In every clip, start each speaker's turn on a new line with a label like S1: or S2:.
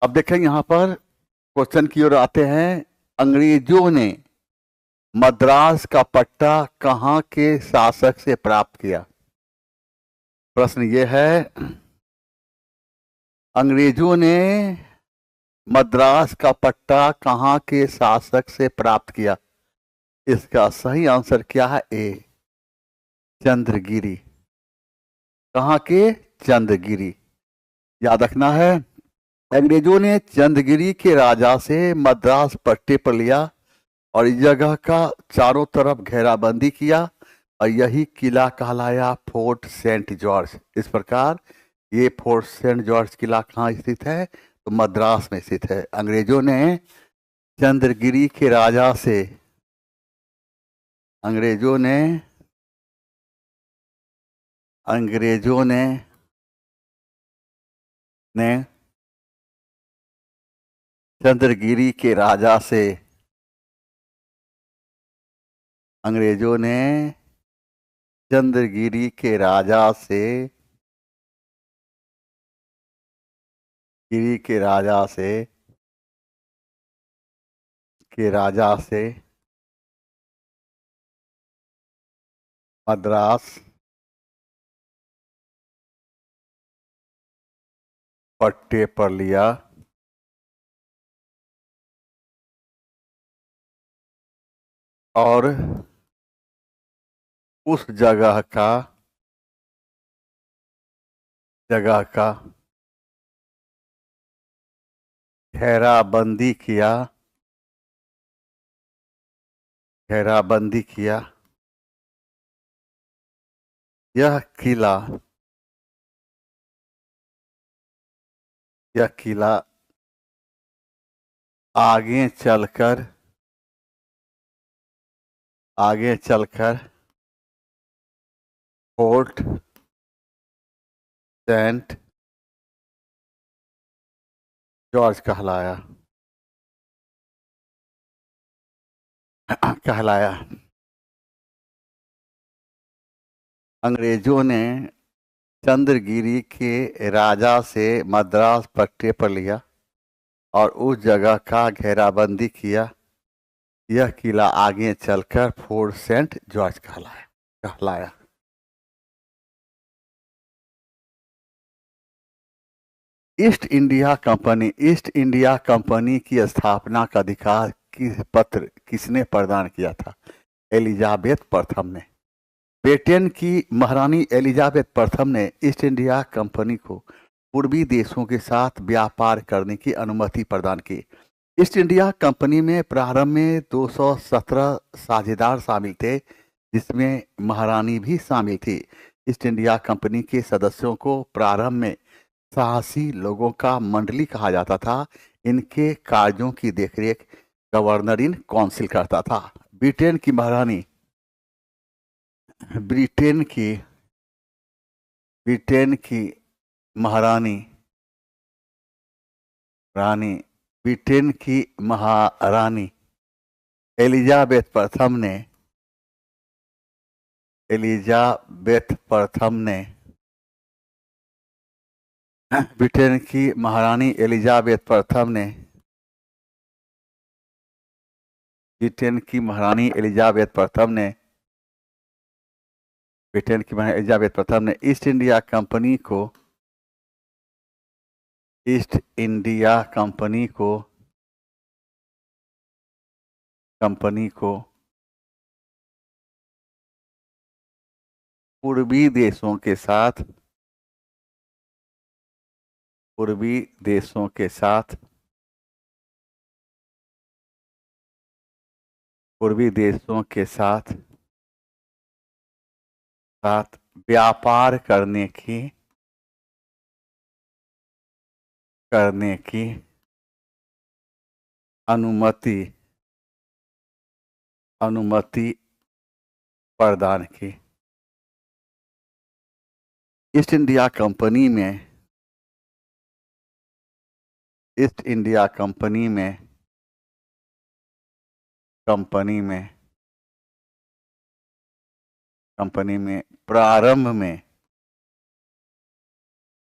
S1: अब देखें यहाँ पर क्वेश्चन की ओर आते हैं। अंग्रेजों ने मद्रास का पट्टा कहाँ के शासक से प्राप्त किया? प्रश्न ये है, अंग्रेजों ने मद्रास का पट्टा कहाँ के शासक से प्राप्त किया? इसका सही आंसर क्या है? ए, चंद्रगिरी। कहाँ के? चंद्रगिरी। याद रखना है, अंग्रेजों ने चंद्रगिरी के राजा से मद्रास पट्टे पर लिया और इस जगह का चारों तरफ घेराबंदी किया और यही किला कहलाया फोर्ट सेंट जॉर्ज। इस प्रकार ये फोर्ट सेंट जॉर्ज किला कहाँ स्थित है? तो मद्रास में स्थित है। अंग्रेजों ने चंद्रगिरी के राजा से अंग्रेजों ने अंग्रेजों ने ने चंद्रगिरी के राजा से अंग्रेजों ने चंद्रगिरी के राजा से गिरी के राजा से मद्रास पट्टे पर लिया और उस जगह का घेराबंदी किया। यह किला आगे चलकर फोर्ट सेंट जॉर्ज कहलाया। अंग्रेजों ने चंद्रगिरी के राजा से मद्रास पट्टे पर लिया और उस जगह का घेराबंदी किया। यह किला आगे चलकर फोर्ट सेंट जॉर्ज कहलाया। ईस्ट इंडिया कंपनी की स्थापना का अधिकार पत्र किसने प्रदान किया था? एलिजाबेथ प्रथम ने। ब्रिटेन की महारानी एलिजाबेथ प्रथम ने ईस्ट इंडिया कंपनी को पूर्वी देशों के साथ व्यापार करने की अनुमति प्रदान की। ईस्ट इंडिया कंपनी में प्रारंभ में 217 साझेदार शामिल थे, जिसमें महारानी भी शामिल थी। ईस्ट इंडिया कंपनी के सदस्यों को प्रारंभ में साहसी लोगों का मंडली कहा जाता था। इनके कार्यों की देखरेख गवर्नर इन काउंसिल करता था। ब्रिटेन की महारानी ब्रिटेन की महारानी ब्रिटेन की महारानी एलिजाबेथ प्रथम ने ब्रिटेन की महारानी एलिजाबेथ प्रथम ने ब्रिटेन की महारानी एलिजाबेथ प्रथम ने ईस्ट इंडिया कंपनी को पूर्वी देशों के साथ व्यापार करने की अनुमति प्रदान की। ईस्ट इंडिया कंपनी में प्रारंभ में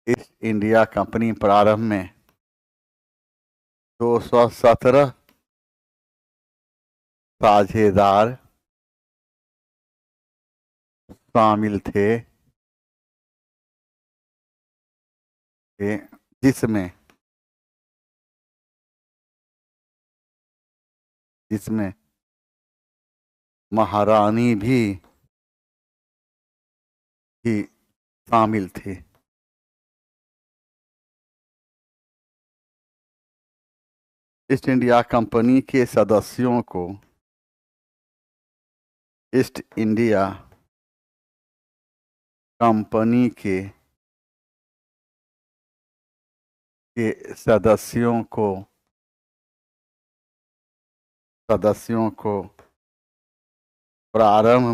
S1: ईस्ट इंडिया कंपनी प्रारंभ में 217 साझेदार शामिल थे, जिसमें जिसमें महारानी भी शामिल थी। ईस्ट इंडिया कंपनी के सदस्यों को ईस्ट इंडिया कंपनी के सदस्यों को प्रारंभ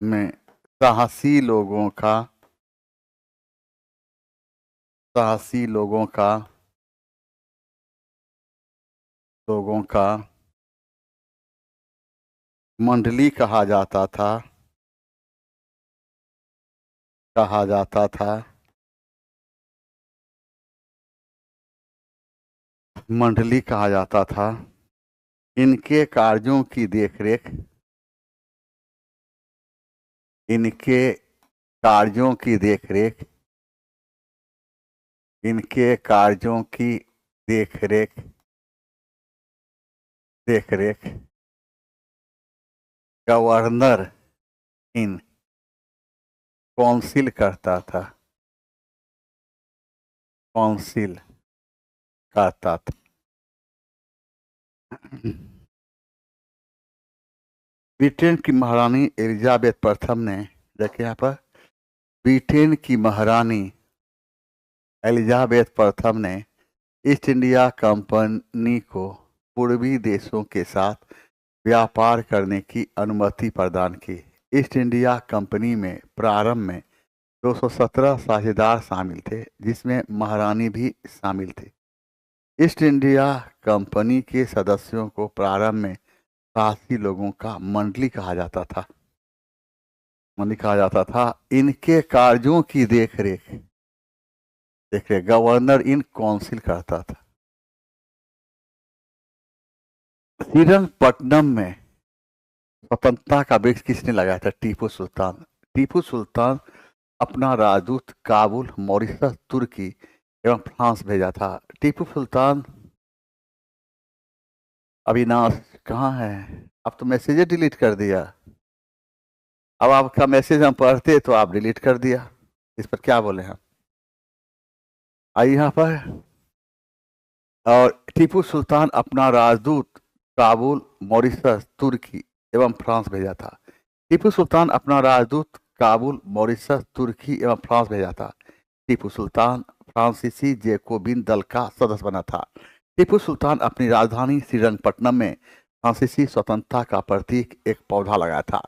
S1: में साहसी लोगों का मंडली कहा जाता था मंडली कहा जाता था। इनके कार्यों की देखरेख इनके कार्यों की देखरेख इनके कार्यों की देखरेख देखरेख गवर्नर इन काउंसिल करता था ब्रिटेन की महारानी एलिजाबेथ प्रथम ने, देखिए यहाँ पर, ब्रिटेन की महारानी एलिजाबेथ प्रथम ने ईस्ट इंडिया कंपनी को पूर्वी देशों के साथ व्यापार करने की अनुमति प्रदान की। ईस्ट इंडिया कंपनी में प्रारंभ में 217 साझेदार शामिल थे, जिसमें महारानी भी शामिल थी। ईस्ट इंडिया कंपनी के सदस्यों को प्रारंभ में साहसी लोगों का मंडली कहा जाता था। इनके कार्यों की देखरेख गवर्नर इन काउंसिल करता था। श्रीरंगपट्टनम में स्वतंत्रता का वृक्ष किसने लगाया था? टीपू सुल्तान। टीपू सुल्तान अपना राजदूत काबुल, मॉरिशस, तुर्की एवं फ्रांस भेजा था। टीपू सुल्तान, अविनाश कहाँ है? अब तो मैसेज डिलीट कर दिया। अब आपका मैसेज हम पढ़ते तो आप डिलीट कर दिया। इस पर क्या बोले हम? आइए यहाँ पर। और टीपू सुल्तान अपना राजदूत काबुल, मॉरिशस, तुर्की एवं फ्रांस भेजा था। टीपू सुल्तान अपना राजदूत काबुल, मॉरिशस, तुर्की एवं फ्रांस भेजा था। टीपू सुल्तान फ्रांसीसी जैकोबिन दल का सदस्य बना था। टीपू सुल्तान अपनी राजधानी श्रीरंगपट्टनम में फ्रांसीसी स्वतंत्रता का प्रतीक एक पौधा लगाया था।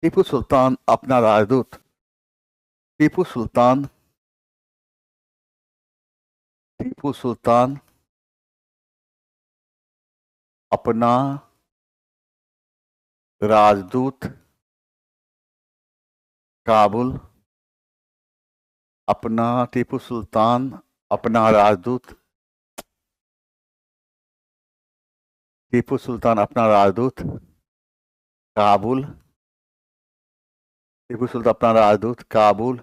S1: टीपू सुल्तान अपना राजदूत टीपू सुल्तान अपना राजदूत काबुल टीपू सुल्तान अपना राजदूत काबुल टीपू सुल्तान अपना राजदूत काबुल,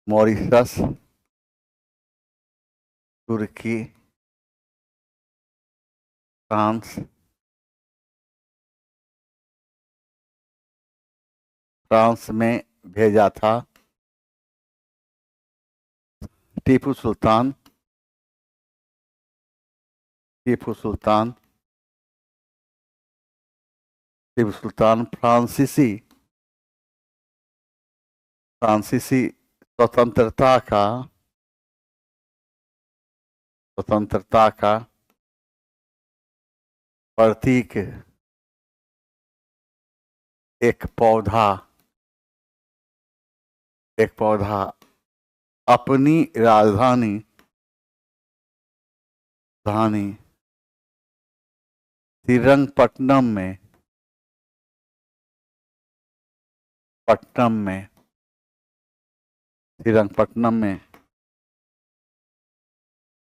S1: मॉरिशस, तुर्की, फ्रांस में भेजा था। टीपू सुल्तान फ्रांसीसी स्वतंत्रता का प्रतीक एक पौधा अपनी राजधानी श्रीरंगपट्टनम में,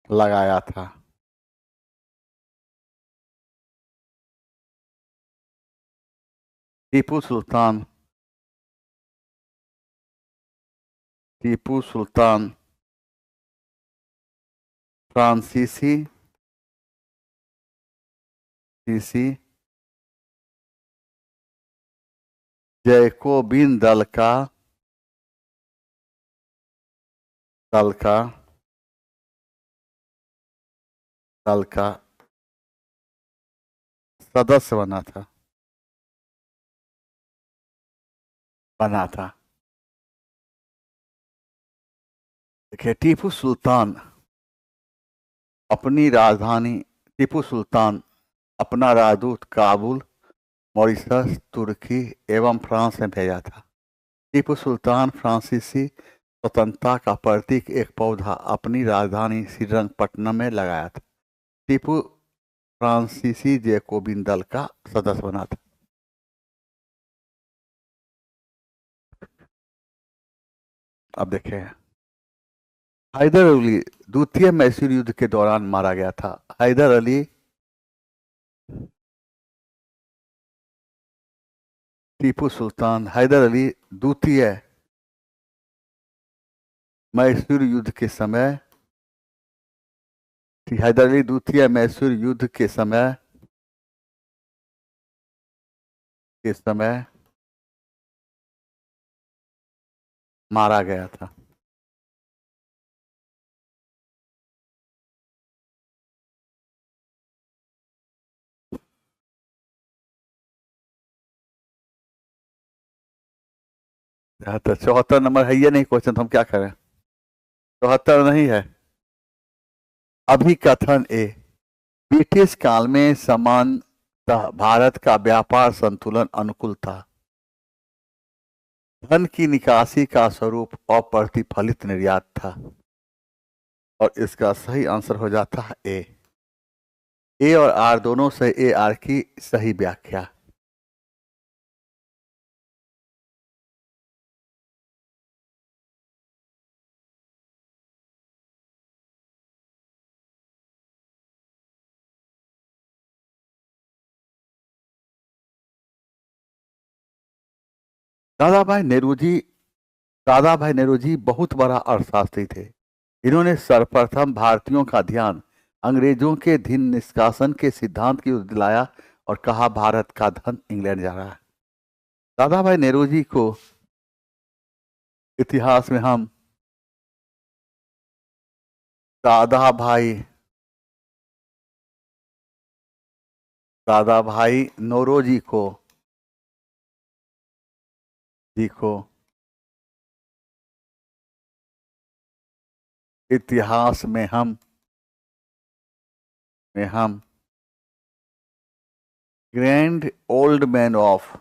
S1: लगाया था। टीपू सुल्तान टीपू सुल्तान फ्रांसीसी सीसी जैकोबिन दल का सदस्य बना था। देखिए, अपनी राजधानी टीपू सुल्तान अपना राजदूत काबुल, मॉरिशस, तुर्की एवं फ्रांस में भेजा था। टीपू सुल्तान फ्रांसीसी स्वतंत्रता का प्रतीक एक पौधा अपनी राजधानी श्रीरंगपट्टनम में लगाया था। टीपू फ्रांसीसी जैकोबिन दल का सदस्य बना था। अब देखें, हैदर अली द्वितीय मैसूर युद्ध के दौरान मारा गया था। हैदर अली टीपू सुल्तान हैदर अली द्वितीय मैसूर युद्ध के समय हैदर अली द्वितीय मैसूर युद्ध के समय मारा गया था। तो 74 नंबर है, ये नहीं क्वेश्चन, तो हम क्या करें? 74 नहीं है। अभिकथन ए, ब्रिटिश काल में सामान्यतः भारत का व्यापार संतुलन अनुकूल था। धन की निकासी का स्वरूप अप्रतिफलित निर्यात था। और इसका सही आंसर हो जाता है ए और आर दोनों से ए आर की सही व्याख्या। दादा भाई नेहरू जी बहुत बड़ा अर्थशास्त्री थे। इन्होंने सर्वप्रथम भारतीयों का ध्यान अंग्रेजों के धन निष्कासन के सिद्धांत की ओर दिलाया और कहा भारत का धन इंग्लैंड जा रहा है। दादा भाई नेहरू जी को इतिहास में हम दादा भाई नौरोजी को इतिहास में हम grand old man of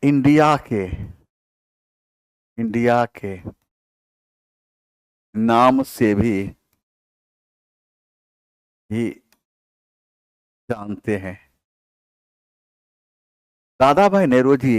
S1: India के नाम से भी जानते हैं। दादा भाई नौरोजी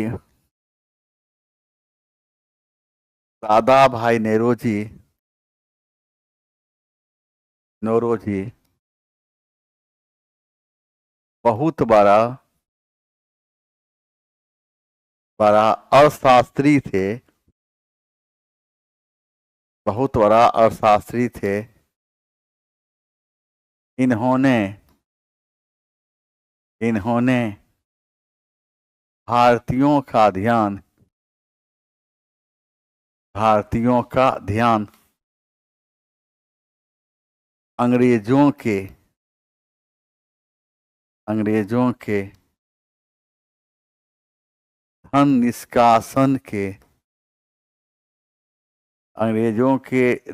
S1: बहुत बड़ा अर्थशास्त्री थे। इन्होंने भारतीयों का ध्यान अंग्रेजों के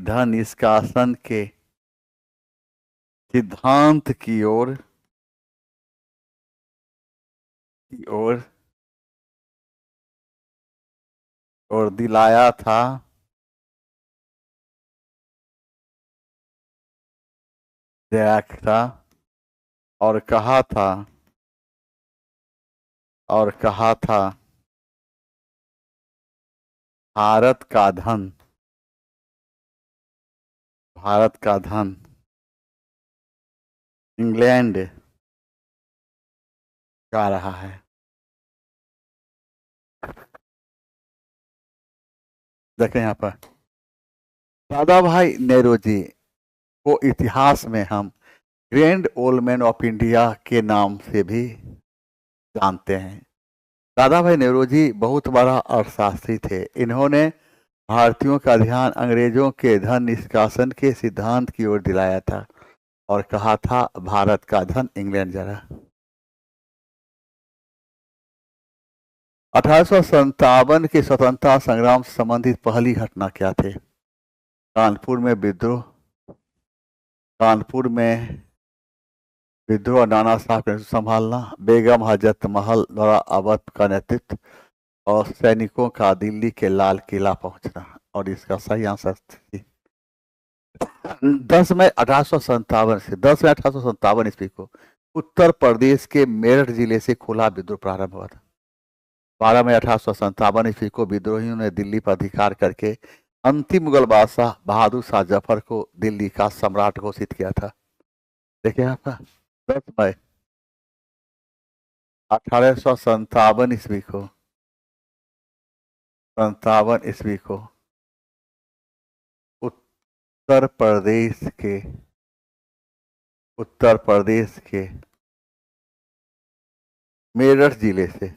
S1: धन निष्कासन के सिद्धांत की ओर दिलाया था। और कहा था भारत का धन, भारत का धन इंग्लैंड जा रहा है। देखें यहाँ पर दादा भाई नेहरू को इतिहास में हम grand old man of India के नाम से भी जानते हैं। दादा भाई नेहरू जी बहुत बड़ा अर्थशास्त्री थे। इन्होंने भारतीयों का ध्यान अंग्रेजों के धन निष्कासन के सिद्धांत की ओर दिलाया था और कहा था भारत का धन इंग्लैंड जा रहा। 1857 के स्वतंत्रता संग्राम से संबंधित पहली घटना क्या थे? कानपुर में विद्रोह, कानपुर में विद्रोह, नाना साहब ने संभालना, बेगम हजरत महल द्वारा अवध का नेतृत्व और सैनिकों का दिल्ली के लाल किला पहुंचना। और इसका सही आंसर 10 मई 1857 से 10 मई 1857 ईस्वी को उत्तर प्रदेश के मेरठ जिले से खुला विद्रोह प्रारंभ हुआ था। 12 मई 1857 ईस्वी को विद्रोहियों ने दिल्ली पर अधिकार करके अंतिम मुगल बादशाह बहादुर शाह जफर को दिल्ली का सम्राट घोषित किया था। देखिए आपका 10 मई 1857 ईस्वी को 57 ईस्वी को उत्तर प्रदेश के मेरठ जिले से,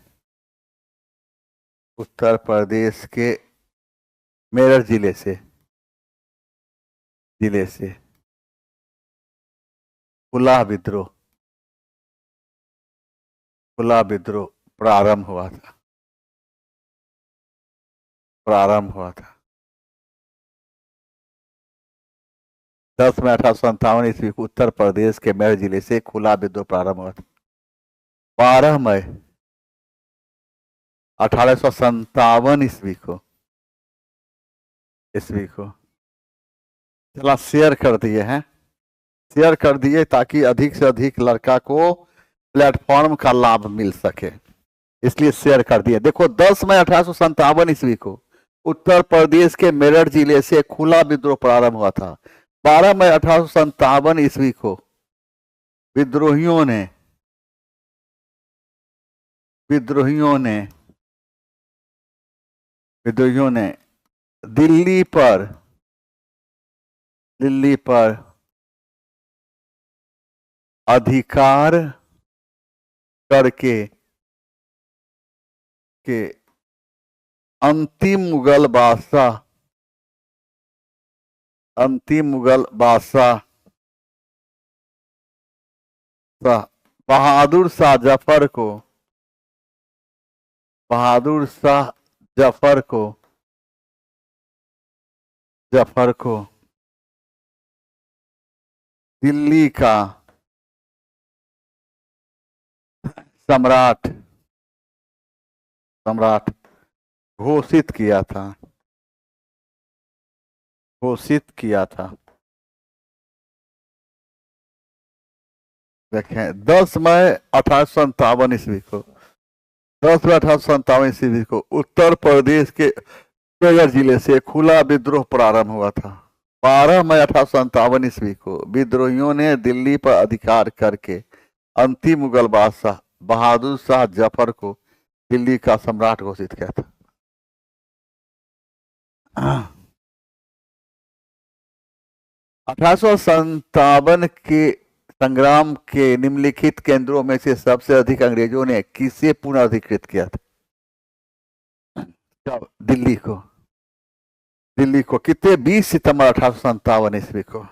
S1: उत्तर प्रदेश के मेरठ जिले से खुला विद्रोह प्रारंभ हुआ था। 10 मई 1857 ईस्वी को उत्तर प्रदेश के मेरठ जिले से खुला विद्रोह प्रारंभ हुआ था। 12 मई 1857 ईस्वी को चला शेयर कर दिए हैं, शेयर कर दिए ताकि अधिक से अधिक लड़का को प्लेटफॉर्म का लाभ मिल सके, इसलिए शेयर कर दिए। देखो 10 मई 1857 ईस्वी को उत्तर प्रदेश के मेरठ जिले से खुला विद्रोह प्रारंभ हुआ था। 12 मई 1857 ईस्वी को विद्रोहियों ने दिल्ली पर अधिकार करके के अंतिम मुगल बादशाह बहादुर शाह जफर को दिल्ली का सम्राट घोषित किया था। देखें 10 मई 1857 ईस्वी को 10 मई 1857 ईस्वी को उत्तर प्रदेश के मेरठ जिले से खुला विद्रोह प्रारंभ हुआ था। 12 मई 1857 ईस्वी को विद्रोहियों ने दिल्ली पर अधिकार करके अंतिम मुगल बादशाह बहादुर शाह जफर को दिल्ली का सम्राट घोषित किया था। 1857 के संग्राम के निम्नलिखित केंद्रों में से सबसे अधिक अंग्रेजों ने किसे पुनर्धिकृत किया था? दिल्ली को कितने? 20 सितंबर 1857 ईस्वी को,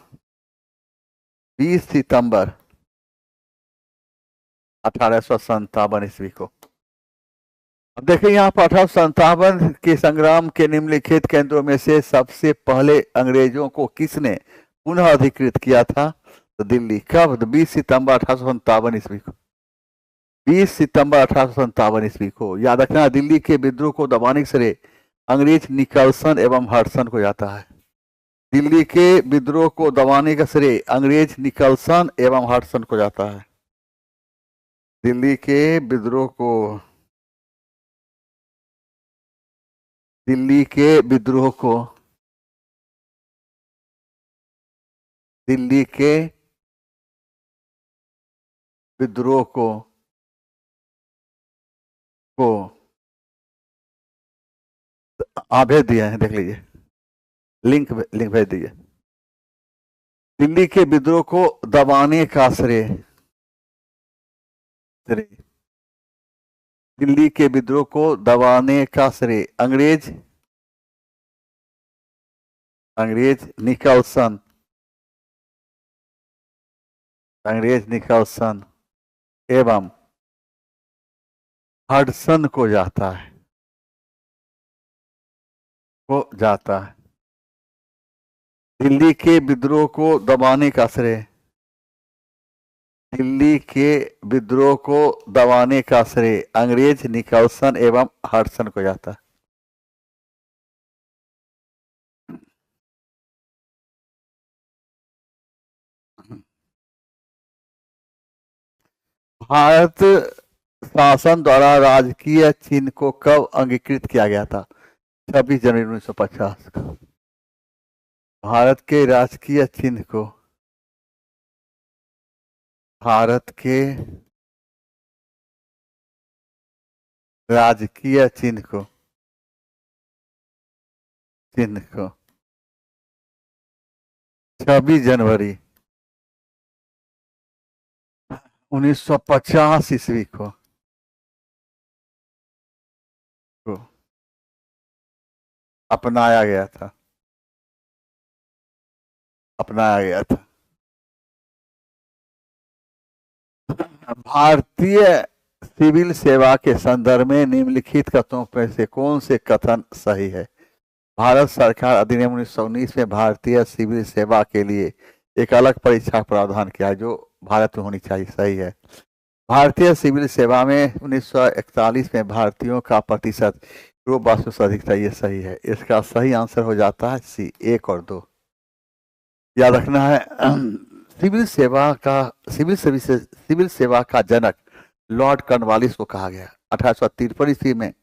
S1: 20 सितंबर 1857 ईस्वी को। अब देखिए यहाँ पर 1857 के संग्राम के निम्नलिखित केंद्रों में से सबसे पहले अंग्रेजों को किसने पुनः अधिकृत किया था? तो दिल्ली। कब? 20 सितंबर 1857 ईस्वी को, 20 सितंबर 1857 ईस्वी को। याद रखना दिल्ली के विद्रोह को दबाने के श्रेय अंग्रेज निकलसन एवं हडसन को जाता है। दिल्ली के विद्रोह को दबाने का श्रेय अंग्रेज निकलसन एवं हडसन को जाता है। दिल्ली के विद्रोह को दिल्ली के विद्रोह को, दिल्ली के विद्रोह को आप भेज दिए हैं, देख लीजिए, लिंक भेज दीजिए। दिल्ली के विद्रोह को दबाने का श्रेय, श्रेय दिल्ली के विद्रोह को दबाने का श्रेय अंग्रेज निकलसन, अंग्रेज निकलसन एवं हडसन को जाता है, दिल्ली के विद्रोह को दबाने का श्रेय, दिल्ली के विद्रोह को दबाने का श्रेय अंग्रेज निकलसन एवं हडसन को जाता है। भारत शासन द्वारा राजकीय चिन्ह को कब अंगीकृत किया गया था? 26 जनवरी 1950 को। भारत के राजकीय चिन्ह को, भारत के राजकीय चिन्ह को 26 जनवरी 1950 ईस्वी को अपनाया गया था, भारतीय सिविल सेवा के संदर्भ में निम्नलिखित कथनों में से कौन से कथन सही है? भारत सरकार अधिनियम 1919 में भारतीय सिविल सेवा के लिए एक अलग परीक्षा प्रावधान किया है, जो भारत में होनी चाहिए, सही है। भारतीय सिविल सेवा में 1941 में भारतीयों का प्रतिशत यूरोप से अधिक था, ये सही है। इसका सही आंसर हो जाता है सी, 1 और 2। याद रखना है। सिविल सेवा का जनक लॉर्ड कॉर्नवालिस को कहा गया। 1853 ईस्वी में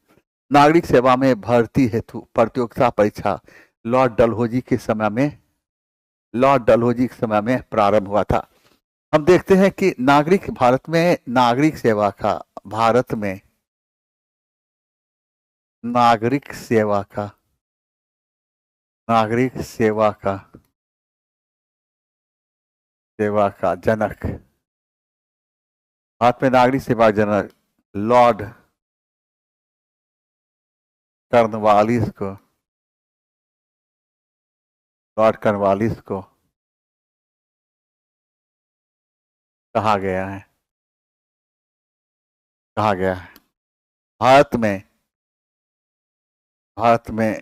S1: नागरिक सेवा में भर्ती हेतु प्रतियोगिता परीक्षा लॉर्ड डलहौजी के समय में प्रारंभ हुआ था। हम देखते हैं कि भारत में नागरिक सेवा का जनक, भारत में नागरिक सेवा जनक लॉर्ड कॉर्नवालिस को कहा गया है। भारत में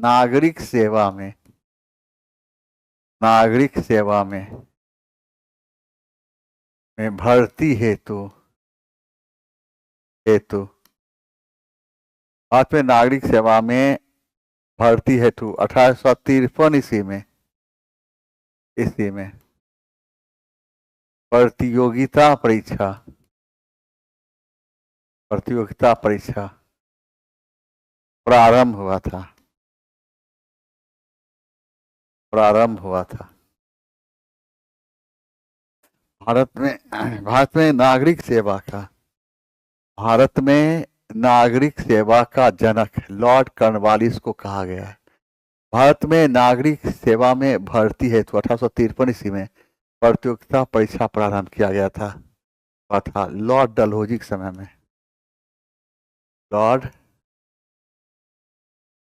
S1: नागरिक सेवा में भर्ती हेतु भारत में नागरिक सेवा में भर्ती हेतु 1853 ईस्वी में प्रतियोगिता परीक्षा प्रारंभ हुआ था। भारत में नागरिक सेवा का जनक लॉर्ड कॉर्नवालिस को कहा गया है। भारत में नागरिक सेवा में भर्ती हेतु 1853 ईस्वी में प्रतियोगिता परीक्षा प्रारंभ किया गया था लॉर्ड डलहौजी के समय में। लॉर्ड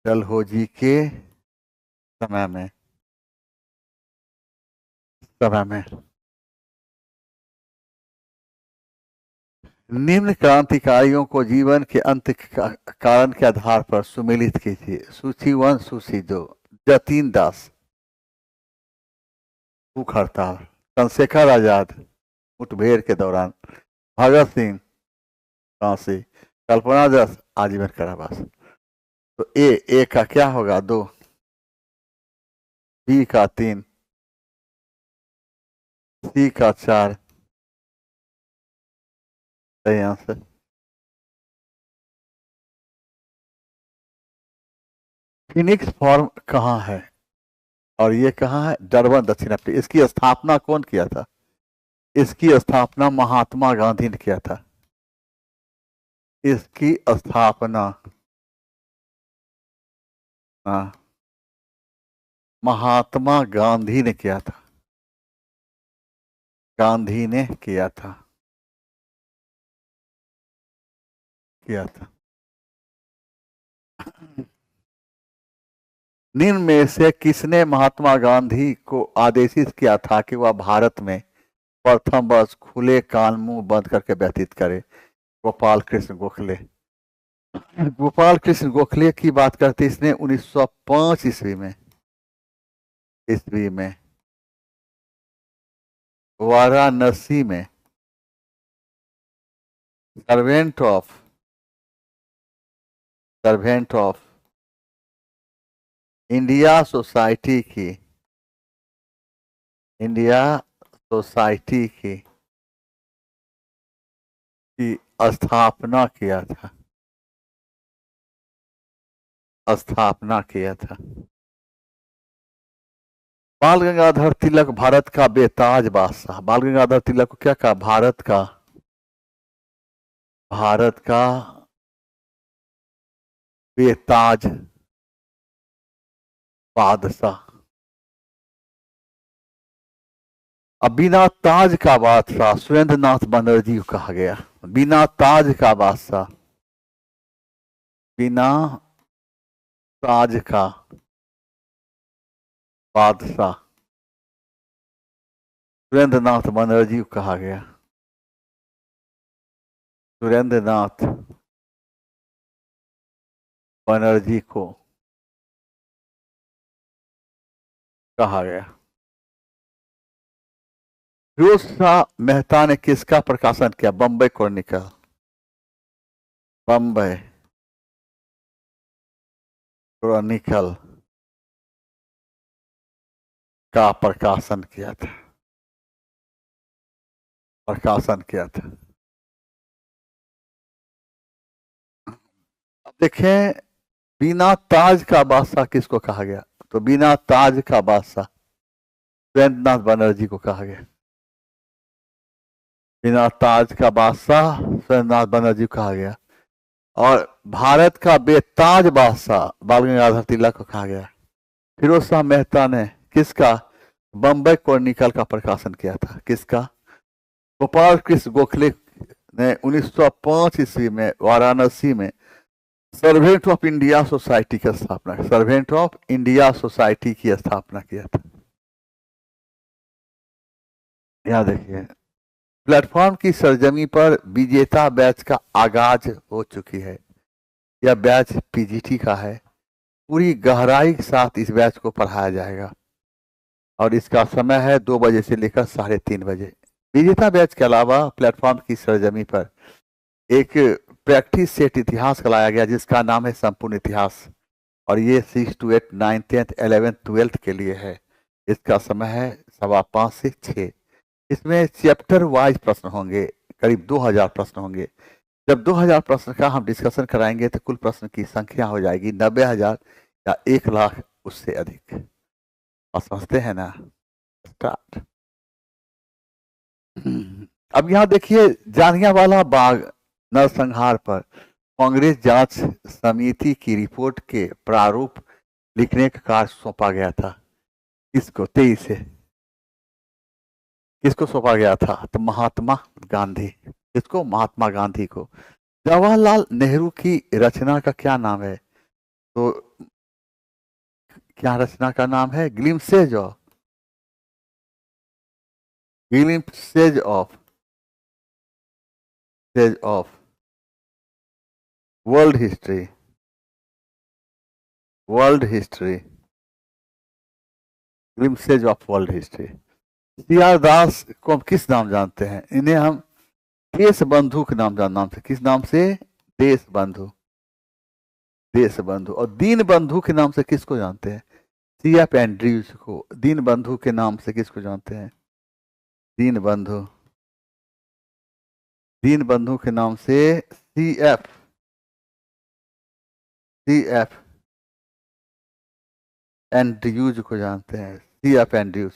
S1: डलहौजी के समय में निम्न क्रांतिकारियों को जीवन के अंत कारण के आधार पर सुमेलित कीजिए। सूची 1, सूची 2। जतीन दास, भूख हड़ताल। चंद्रशेखर आजाद, मुठभेड़ के दौरान। भगत सिंह, फांसी। कल्पना दास, आजीवन कारावास। तो ए का क्या होगा? 2, बी का 3, सी का 4। सही आंसर। फिनिक्स फॉर्म कहाँ है और ये कहाँ है? डरबन, दक्षिण अफ्रीका। इसकी स्थापना कौन किया था? इसकी स्थापना महात्मा गांधी ने किया था। इसकी स्थापना हाँ, महात्मा गांधी ने किया था। गांधी ने किया था, किया था। निम्न में से किसने महात्मा गांधी को आदेशित किया था कि वह भारत में प्रथम वर्ष खुले कान मुंह बंद करके व्यतीत करे? गोपाल कृष्ण गोखले। गोपाल कृष्ण गोखले की बात करते इसने 1905 ईस्वी में, वाराणसी में सर्वेंट ऑफ इंडिया सोसाइटी की की स्थापना किया था। बाल गंगाधर तिलक भारत का बेताज बादशाह। बाल गंगाधर तिलक को क्या कहा? भारत का बेताज बादशाह। अब बिना ताज का बादशाह सुरेंद्र नाथ बनर्जी को कहा गया। बिना ताज का बादशाह, बिना ताज का बादशाह सुरेंद्र नाथ बनर्जी को कहा गया। सुरेंद्र नाथ बनर्जी को कहा गया। फिरोज शाह मेहता ने किसका प्रकाशन किया? बम्बई क्रॉनिकल। बम्बई क्रॉनिकल का प्रकाशन किया था। अब देखें, बिना ताज का बादशाह किसको कहा गया? तो बिना ताज का बादशाह सुरेंद्र नाथ बनर्जी को कहा गया। बिना ताज का बादशाह सुरेंद्र नाथ बनर्जी को कहा गया। और भारत का बेताज बादशाह बाल गंगाधर तिलक को कहा गया। फिरोज शाह मेहता ने किसका? बम्बई क्रॉनिकल का प्रकाशन किया था। किसका? गोपाल कृष्ण गोखले ने 1905 ईस्वी में वाराणसी में सर्वेंट ऑफ इंडिया सोसाइटी की स्थापना, सर्वेंट ऑफ इंडिया सोसाइटी की स्थापना किया था। यहां देखिए, प्लेटफॉर्म की सरजमी पर विजेता बैच का आगाज हो चुकी है। यह बैच पीजीटी का है। पूरी गहराई के साथ इस बैच को पढ़ाया जाएगा और इसका समय है 2 बजे से लेकर 3:30 बजे। विजेता बैच के अलावा प्लेटफॉर्म की सरजमी पर एक प्रैक्टिस सेट इतिहास का लाया गया जिसका नाम है संपूर्ण इतिहास, और ये 6 to 8, 9, 10, 11, 12 के लिए है। इसका समय है 5:15 से 6। इसमें चैप्टर वाइज प्रश्न होंगे, करीब 2000 प्रश्न होंगे। जब 2000 प्रश्न का हम डिस्कशन कराएंगे तो कुल प्रश्न की संख्या हो जाएगी 90,000 या 1,00,000 उससे अधिक। और समझते हैं ना? स्टार्ट। अब यहाँ देखिए, जालियांवाला बाग नरसंहार पर कांग्रेस जांच समिति की रिपोर्ट के प्रारूप लिखने का कार्य सौंपा गया था। किसको? 23 से किसको सौंपा गया था? तो महात्मा गांधी। किसको? महात्मा गांधी को। जवाहरलाल नेहरू की रचना का क्या नाम है? तो क्या रचना का नाम है? Glimpses of world history. Glimpses of world history. CR Das को हम किस नाम जानते हैं? इन्हें हम देश बंधु के नाम से। किस नाम से? देश बंधु। और दीन बंधु के नाम से किसको जानते हैं? सीएफ एंड्रयूज को दीन बंधु के नाम से किसको जानते हैं? दीन बंधु के नाम से सीएफ एंड्रयूज को जानते हैं, सीएफ एंड्रयूज।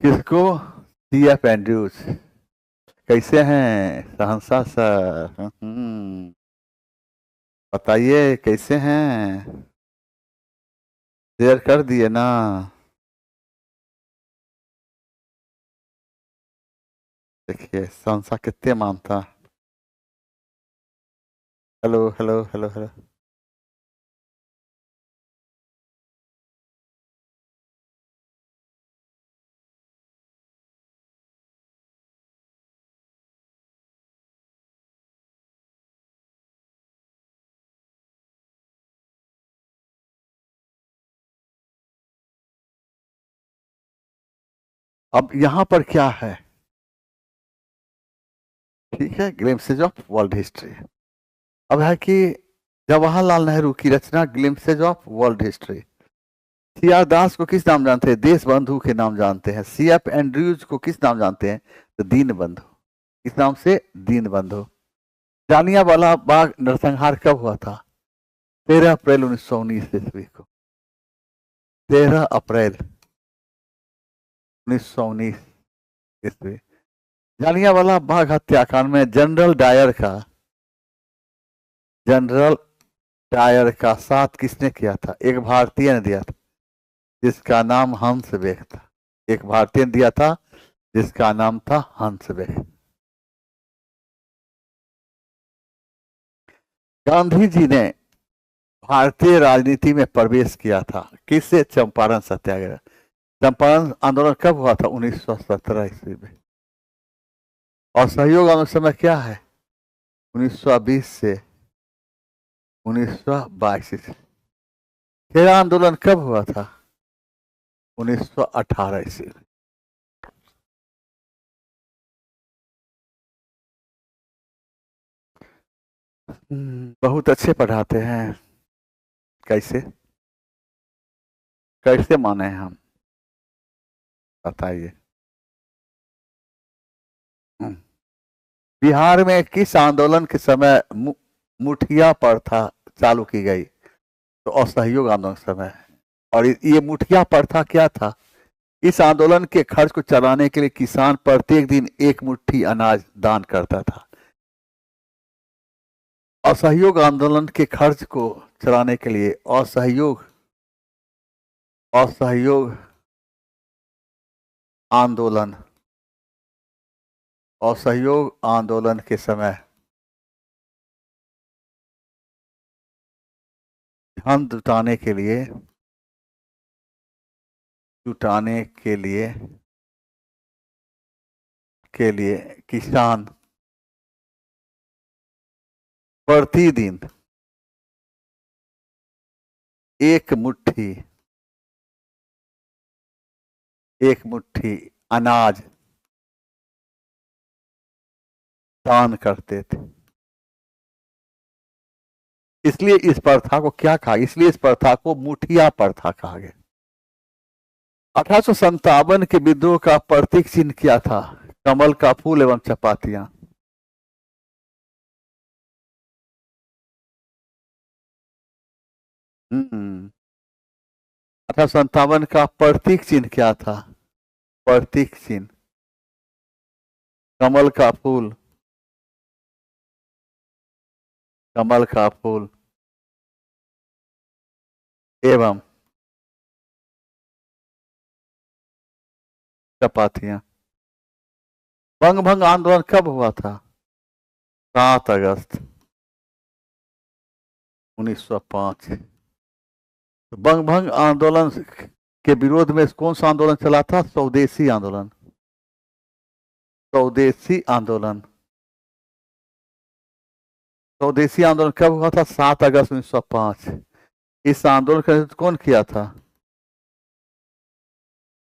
S1: किसको? CF Andrews. कैसे हैं शहंशाह सर? बताइए कैसे हैं? शेयर कर दिए ना? देखिए शहंशाह कितने मानता। Hello hello hello hello. अब यहाँ पर क्या है? ठीक है, ग्लिम्सेज ऑफ वर्ल्ड हिस्ट्री। अब है कि जवाहरलाल नेहरू की रचना glimpses of world history. CR Das को किस नाम जानते हैं? देश बंधु के नाम जानते हैं। सीएफ एंड्रयूज को किस नाम जानते हैं? तो दीन बंधु। किस नाम से? दीन बंधु। जालियांवाला बाग नरसंहार कब हुआ था? 13 अप्रैल 1919 ईस्वी को। 13 अप्रैल 1919 ईस्वी। जालियांवाला बाग हत्याकांड में जनरल डायर का साथ किसने किया था? एक भारतीय ने दिया था जिसका नाम हंस बेग था। एक भारतीय ने दिया था जिसका नाम था हंस बेग। गांधी जी ने भारतीय राजनीति में प्रवेश किया था किससे? चंपारण सत्याग्रह। चंपारण आंदोलन कब हुआ था? 1917 ईस्वी में। और सहयोग आंदोलन समय क्या है? 1920 से 1922 ईस्वी। खेड़ा आंदोलन कब हुआ था? 1918 ईस्वी। बहुत अच्छे पढ़ाते हैं। कैसे कैसे माने हम? बताइए। बिहार में किस आंदोलन के समय मुठिया प्रथा चालू की गई? तो असहयोग आंदोलन समय। और ये मुठिया प्रथा क्या था? इस आंदोलन के खर्च को चलाने के लिए किसान प्रत्येक दिन एक मुट्ठी अनाज दान करता था। असहयोग आंदोलन के खर्च को चलाने के लिए असहयोग आंदोलन असहयोग आंदोलन के समय धन जुटाने के लिए किसान प्रतिदिन एक मुट्ठी अनाज दान करते थे। इसलिए इस प्रथा को क्या कहा? इसलिए इस प्रथा को मुठिया प्रथा कहा गया। 1857 के विद्रोह का प्रतीक चिन्ह क्या था? कमल का फूल एवं चपातियां। हम्म 1857 का प्रतीक चिन्ह क्या था? प्रतीक चिन्ह कमल का फूल एवं चपातियां। बंग भंग आंदोलन कब हुआ था? 7 अगस्त 1905। बंग भंग आंदोलन के विरोध में कौन सा आंदोलन चला था? स्वदेशी आंदोलन। स्वदेशी आंदोलन कब हुआ था? 7 अगस्त 1905। इस आंदोलन का नेतृत्व कौन किया था?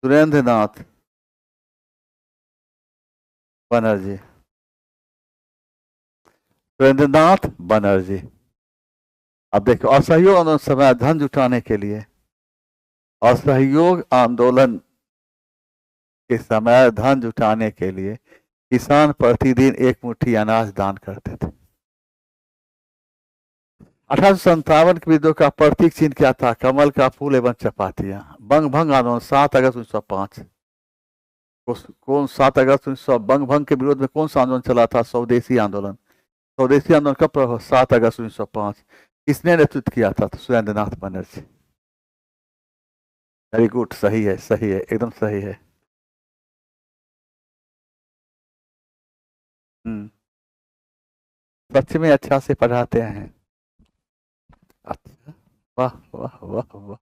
S1: सुरेंद्र नाथ बनर्जी। अब देखो, असहयोग आंदोलन समय धन जुटाने के लिए असहयोग आंदोलन के समय धन जुटाने के लिए किसान प्रतिदिन एक मुट्ठी अनाज दान करते थे। 1857 के विद्रोह का प्रतीक चिन्ह क्या था? कमल का फूल एवं चपातियां। बंग भंग आंदोलन 7 अगस्त 1905। कौन 7 अगस्त 1900 बंग भंग के विरोध में कौन सा आंदोलन चला था? स्वदेशी आंदोलन। स्वदेशी आंदोलन कब 7 अगस्त 1905। किसने नेतृत्व किया था? तो सुरेंद्र नाथ बनर्जी। वेरी गुड, सही है, सही है, एकदम सही है। हम्म। सच में अच्छा से पढ़ाते हैं। अच्छा, वाह वाह वाह वाह।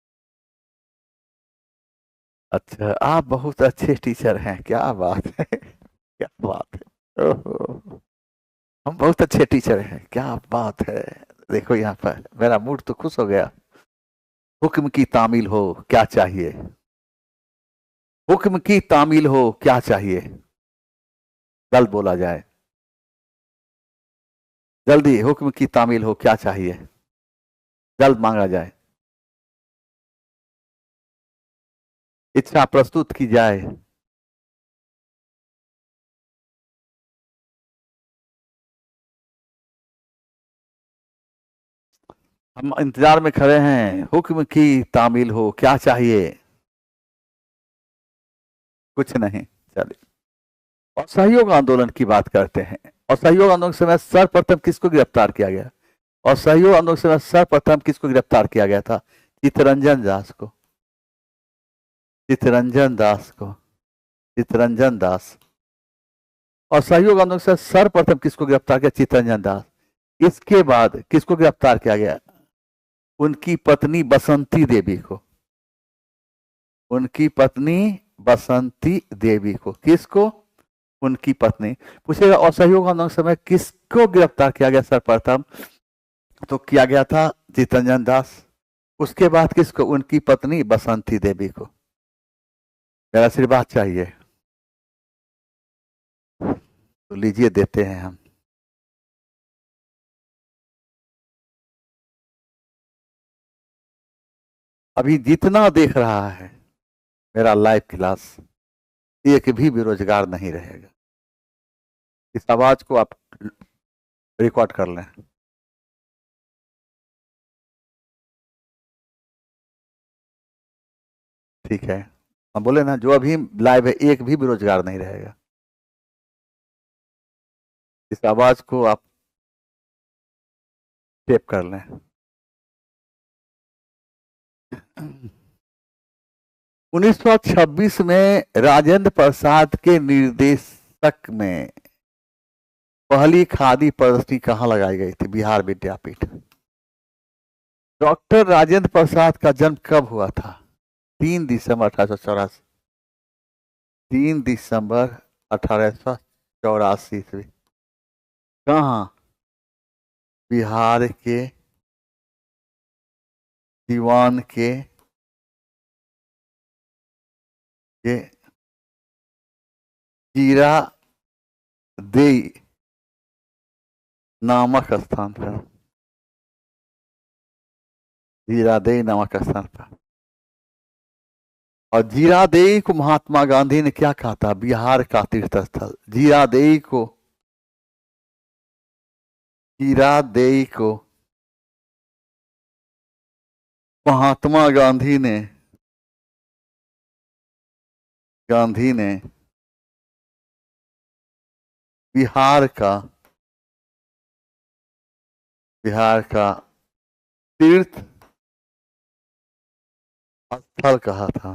S1: अच्छा, आप बहुत अच्छे टीचर हैं, क्या बात है, क्या बात है, ओहो। हम बहुत अच्छे टीचर हैं, क्या बात है। देखो यहाँ पर मेरा मूड तो खुश हो गया। हुक्म की तामील हो क्या चाहिए? हुक्म की तामील हो क्या चाहिए? जल्द बोला जाए, जल्दी। हुक्म की तामील हो क्या चाहिए? जल्द मांगा जाए। इच्छा प्रस्तुत की जाए। हम इंतजार में खड़े हैं, हुक्म की तामील हो क्या चाहिए? कुछ नहीं। चलिए, असहयोग आंदोलन की बात करते हैं। असहयोग आंदोलन के समय सर्वप्रथम किसको गिरफ्तार किया गया? असहयोग आंदोलन के समय सर्वप्रथम किसको गिरफ्तार किया गया था? चित्तरंजन दास को। चित्तरंजन दास को। चित्तरंजन दास। असहयोग आंदोलन के समय सर्वप्रथम किसको गिरफ्तार किया? चित्तरंजन दास। इसके बाद किसको गिरफ्तार किया गया? उनकी पत्नी बसंती देवी को। उनकी पत्नी बसंती देवी को। किसको? उनकी पत्नी। पूछेगा असहयोग आंदोलन के समय किसको गिरफ्तार किया गया सर्वप्रथम? तो किया गया था चित्तरंजन दास। उसके बाद किसको? उनकी पत्नी बसंती देवी को। मेरा आशीर्वाद चाहिए तो लीजिए, देते हैं हम। अभी जितना देख रहा है मेरा लाइव क्लास, एक भी बेरोजगार नहीं रहेगा। इस आवाज को आप रिकॉर्ड कर लें। ठीक है, हम बोले ना, जो अभी लाइव है एक भी बेरोजगार नहीं रहेगा। इस आवाज को आप टेप कर लें। 1926 में राजेंद्र प्रसाद के निर्देशक में पहली खादी प्रदर्शनी कहाँ लगाई गई थी? बिहार विद्यापीठ। डॉक्टर राजेंद्र प्रसाद का जन्म कब हुआ था? 3 दिसंबर 1884। 3 दिसंबर 1884 ईस्वी। कहाँ? बिहार के दीवान के जीरा देई नामक स्थान पर। जीरादेई नामक स्थान पर। और जीरादेई को महात्मा गांधी ने क्या कहा था? बिहार का तीर्थ स्थल। जीरादेई को, जीरादेई को महात्मा गांधी ने बिहार का, बिहार का तीर्थ स्थल कहा था।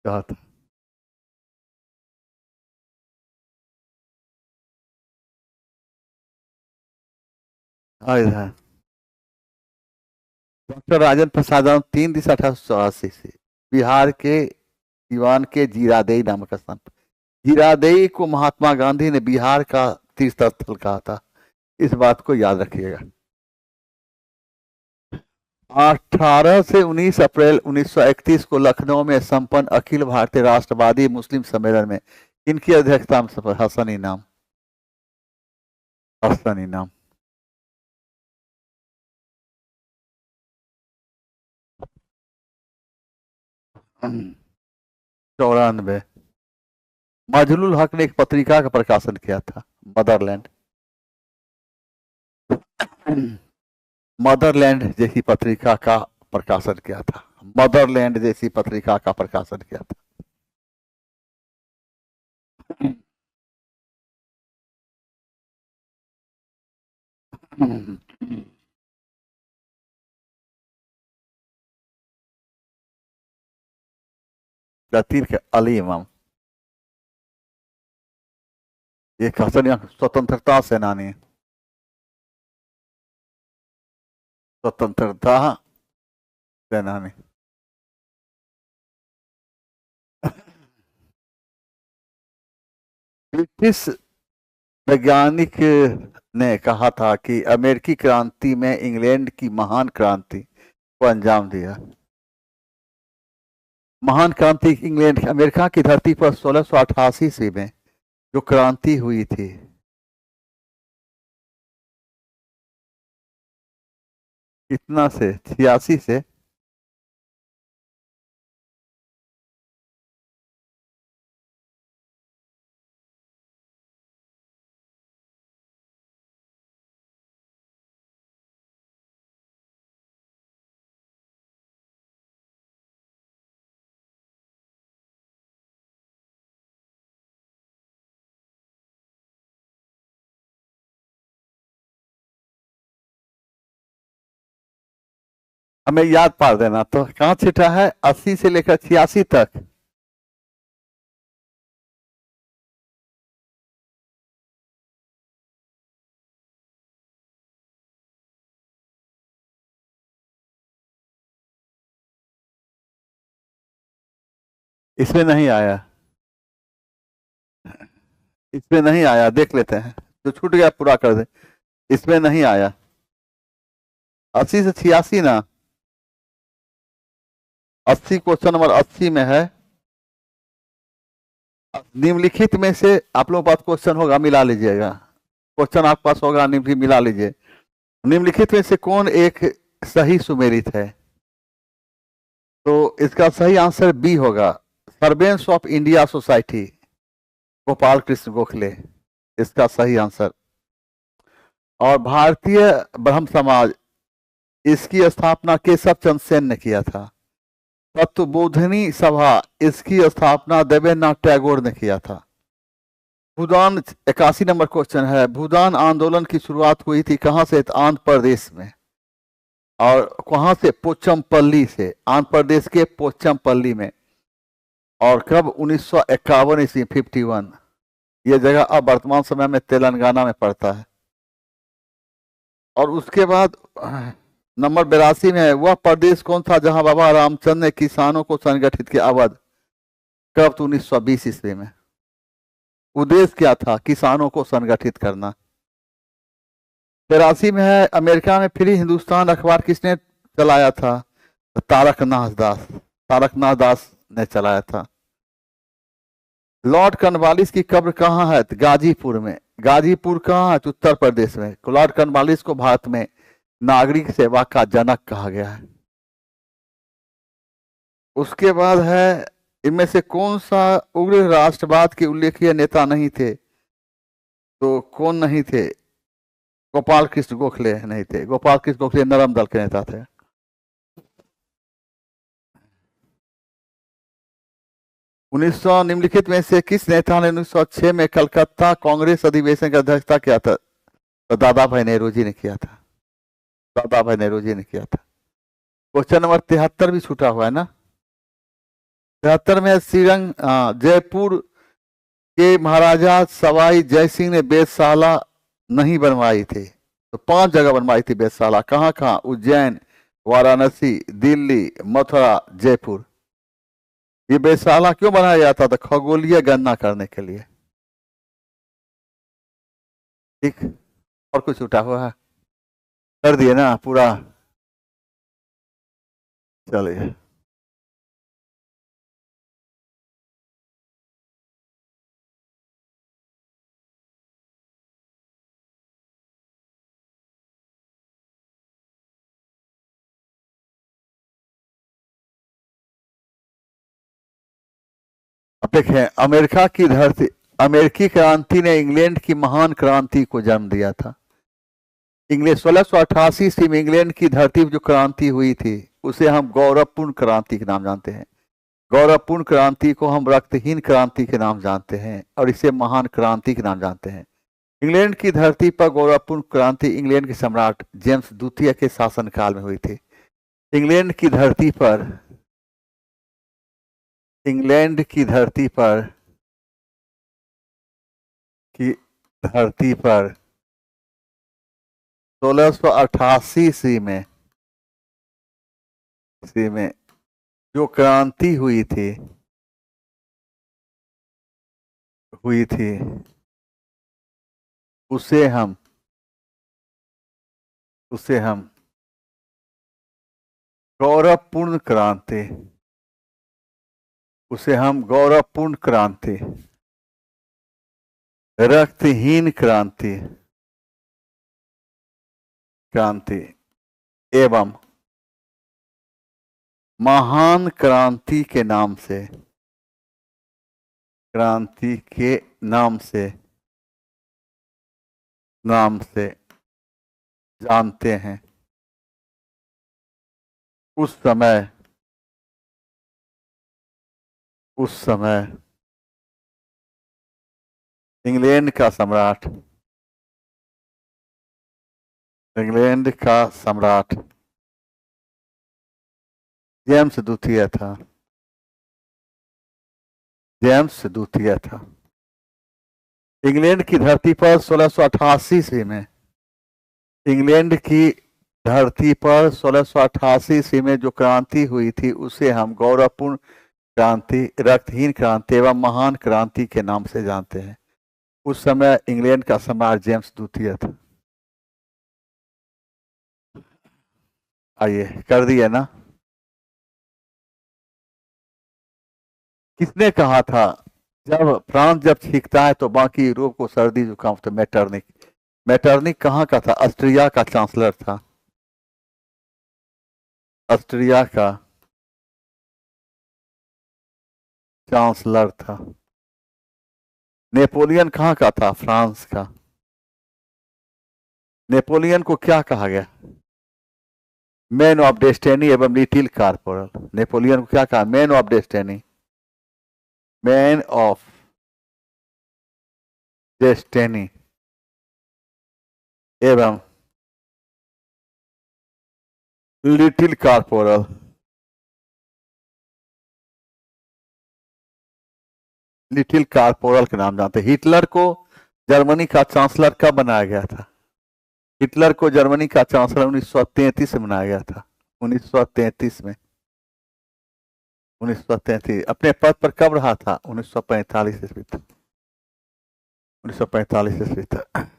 S1: कहा था। हाँ, इधर डॉक्टर राजेंद्र प्रसाद 3 दिसंबर 1884 से बिहार के दीवान के जीरादेई नामक स्थान पर। जीरादेई को महात्मा गांधी ने बिहार का तीर्थ स्थल कहा था। इस बात को याद रखिएगा। 18 से 19 अप्रैल 1931 को लखनऊ में संपन्न अखिल भारतीय राष्ट्रवादी मुस्लिम सम्मेलन में इनकी अध्यक्षता में हसन इनाम। हसन इनाम। 94। मजलुल हक ने एक पत्रिका का प्रकाशन किया था, मदरलैंड। मदरलैंड जैसी पत्रिका का प्रकाशन किया था। मदरलैंड जैसी पत्रिका का प्रकाशन किया था। लतीफ के अली इमाम, ये हसन स्वतंत्रता सेनानी, स्वतंत्रता सेनानी। ब्रिटिश वैज्ञानिक ने कहा था कि अमेरिकी क्रांति में इंग्लैंड की महान क्रांति को अंजाम दिया। महान क्रांति इंग्लैंड अमेरिका की धरती पर 1688 ईस्वी में जो क्रांति हुई थी, कितना से 86 से हमें याद पार देना। तो कहाँ छिटा है? 80 से लेकर 86 तक। इसमें नहीं आया, इसमें नहीं आया, देख लेते हैं जो छूट गया पूरा कर दे। इसमें नहीं आया 80 से 86 ना। 80 क्वेश्चन नंबर 80 में है। निम्नलिखित में से आप लोगों के पास क्वेश्चन होगा, मिला लीजिएगा। क्वेश्चन आपके पास होगा, निम्नलिखित मिला लीजिए। निम्नलिखित में से कौन एक सही सुमेलित है? तो इसका सही आंसर बी होगा, servants of India society, Gopal Krishna Gokhale, इसका सही आंसर। और भारतीय ब्रह्म समाज, इसकी स्थापना केशव चंद्र सेन ने किया था। तत्वबोधिनी सभा, इसकी स्थापना देवेंद्रनाथ टैगोर ने किया था। भूदान 81 नंबर क्वेश्चन है, भूदान आंदोलन की शुरुआत हुई थी कहां से? आंध्र प्रदेश में। और कहां से? पोचमपल्ली से, आंध्र प्रदेश के पोचमपल्ली में। और कब? 1951 ईस्वी, 51। यह जगह अब वर्तमान समय में तेलंगाना में पड़ता है। और उसके बाद नंबर 82 में है, वह प्रदेश कौन था जहां बाबा रामचंद्र ने किसानों को संगठित किया? अवध। कब? तो 1920 ईस्वी में। उद्देश्य क्या था? किसानों को संगठित करना। 83 में है, अमेरिका में फ्री हिंदुस्तान अखबार किसने चलाया था? तारकनाथ दास, तारकनाथ दास ने चलाया था। लॉर्ड कॉर्नवालिस की कब्र कहाँ है? गाजीपुर में। गाजीपुर कहाँ है? उत्तर प्रदेश में। लॉर्ड कॉर्नवालिस को भारत में नागरिक सेवा का जनक कहा गया है। उसके बाद है, इनमें से कौन सा उग्र राष्ट्रवाद के उल्लेखनीय नेता नहीं थे? तो कौन नहीं थे? गोपाल कृष्ण गोखले नहीं थे। गोपाल कृष्ण गोखले नरम दल के नेता थे। निम्नलिखित में से किस नेता ने 1906 में कलकत्ता कांग्रेस अधिवेशन की अध्यक्षता किया था? तो दादा भाई नेहरू जी ने किया था। दादा भाई नेहरू जी ने किया था। क्वेश्चन नंबर 73 भी छूटा हुआ है ना। 73 में श्रीरंग जयपुर के महाराजा सवाई जय सिंह ने वेधशाला नहीं बनवाई थी। तो 5 जगह बनवाई थी वेधशाला। कहाँ कहाँ? उज्जैन, वाराणसी, दिल्ली, मथुरा, जयपुर। ये वेधशाला क्यों बनाया जाता था? खगोलीय गणना करने के लिए। ठीक। और कुछ छूटा हुआ है? कर दिए ना पूरा। चलिए, अब देखें, अमेरिका की धरती, अमेरिकी क्रांति ने इंग्लैंड की महान क्रांति को जन्म दिया था। इंग्लैंड 1688 ईस्वी में इंग्लैंड की धरती पर जो क्रांति हुई थी उसे हम गौरवपूर्ण क्रांति के नाम जानते हैं। गौरवपूर्ण क्रांति को हम रक्तहीन क्रांति के नाम जानते हैं और इसे महान क्रांति के नाम जानते हैं। इंग्लैंड की धरती पर गौरवपूर्ण क्रांति इंग्लैंड के सम्राट जेम्स द्वितीय के शासनकाल में हुई थी। इंग्लैंड की धरती पर की धरती पर 1688 ईस्वी में जो क्रांति हुई थी उसे हम गौरवपूर्ण क्रांति, रक्तहीन क्रांति एवं महान क्रांति के नाम से जानते हैं। उस समय इंग्लैंड का सम्राट जेम्स द्वितीय था। इंग्लैंड की धरती पर 1688 ईस्वी में जो क्रांति हुई थी उसे हम गौरवपूर्ण क्रांति, रक्तहीन क्रांति एवं महान क्रांति के नाम से जानते हैं। उस समय इंग्लैंड का सम्राट जेम्स द्वितीय था। आइए, कर दिए ना। किसने कहा था फ्रांस जब छींकता है तो बाकी यूरोप को सर्दी जुकाम? तो मेटरनिक कहाँ का था? ऑस्ट्रिया का चांसलर था। नेपोलियन कहाँ का था? फ्रांस का। नेपोलियन को क्या कहा गया? मैन ऑफ डेस्टिनी एवं लिटिल कॉर्पोरल। नेपोलियन को क्या कहा? मैन ऑफ डेस्टिनी एवं लिटिल कॉर्पोरल। के नाम जानते। हिटलर को जर्मनी का चांसलर कब बनाया गया था? हिटलर को जर्मनी का चांसलर 1933 में बनाया गया था। 1933 में। 1933 अपने पद पर कब रहा था? 1945 ईस्वी तक। 1945 ईस्वी तक।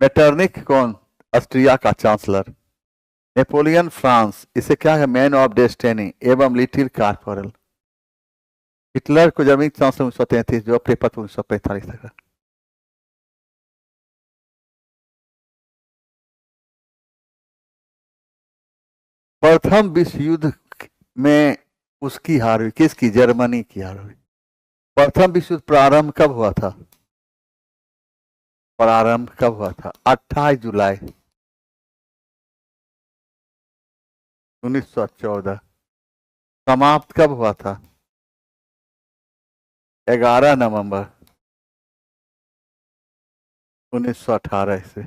S1: मेटरनिक कौन? ऑस्ट्रिया का चांसलर। Napoleon France. इसे क्या है? मैन ऑफ डेस्टिनी एवं लिटिल कॉर्पोरल। हिटलर को जर्मनी चांसलर 1933, जो अपने पद 1945 तक। प्रथम विश्व युद्ध में उसकी हार हुई। किसकी? जर्मनी की हार हुई। प्रथम विश्व युद्ध प्रारंभ कब हुआ था? 28 जुलाई 1914। समाप्त कब हुआ था? 11 नवंबर 1918 से।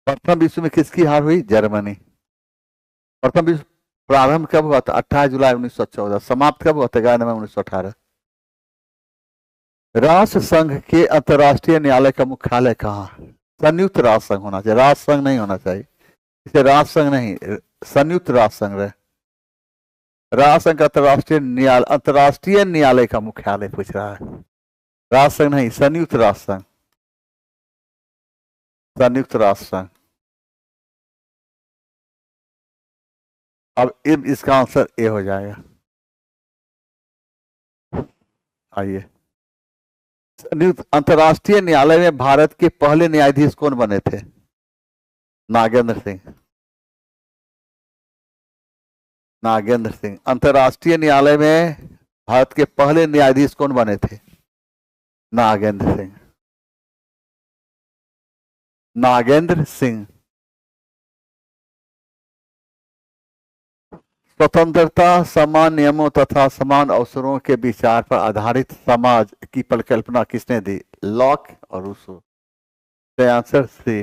S1: प्रथम विश्व में किसकी हार हुई? जर्मनी। प्रथम विश्व प्रारंभ कब हुआ था? 28 जुलाई 1914। समाप्त कब हुआ था? 11 नवंबर 1918। राष्ट्र संघ के अंतर्राष्ट्रीय न्यायालय का मुख्यालय कहाँ? संयुक्त राष्ट्र संघ होना चाहिए, राष्ट्र संघ नहीं होना चाहिए। इसे राष्ट्र संघ नहीं, संयुक्त राष्ट्र संघ रहे। राष्ट्र संघ का अंतर्राष्ट्रीय न्यायालय का मुख्यालय पूछ रहा है। राष्ट्र संघ नहीं, संयुक्त राष्ट्र संघ। अब इसका आंसर ए हो जाएगा। आइए, अंतर्राष्ट्रीय न्यायालय में भारत के पहले न्यायाधीश कौन बने थे? नागेंद्र सिंह। अंतर्राष्ट्रीय न्यायालय में भारत के पहले न्यायाधीश कौन बने थे? नागेंद्र सिंह। नागेंद्र सिंह। स्वतंत्रता, समान नियमों तथा समान अवसरों के विचार पर आधारित समाज की परिकल्पना किसने दी? लॉक और रूसो। Answer C.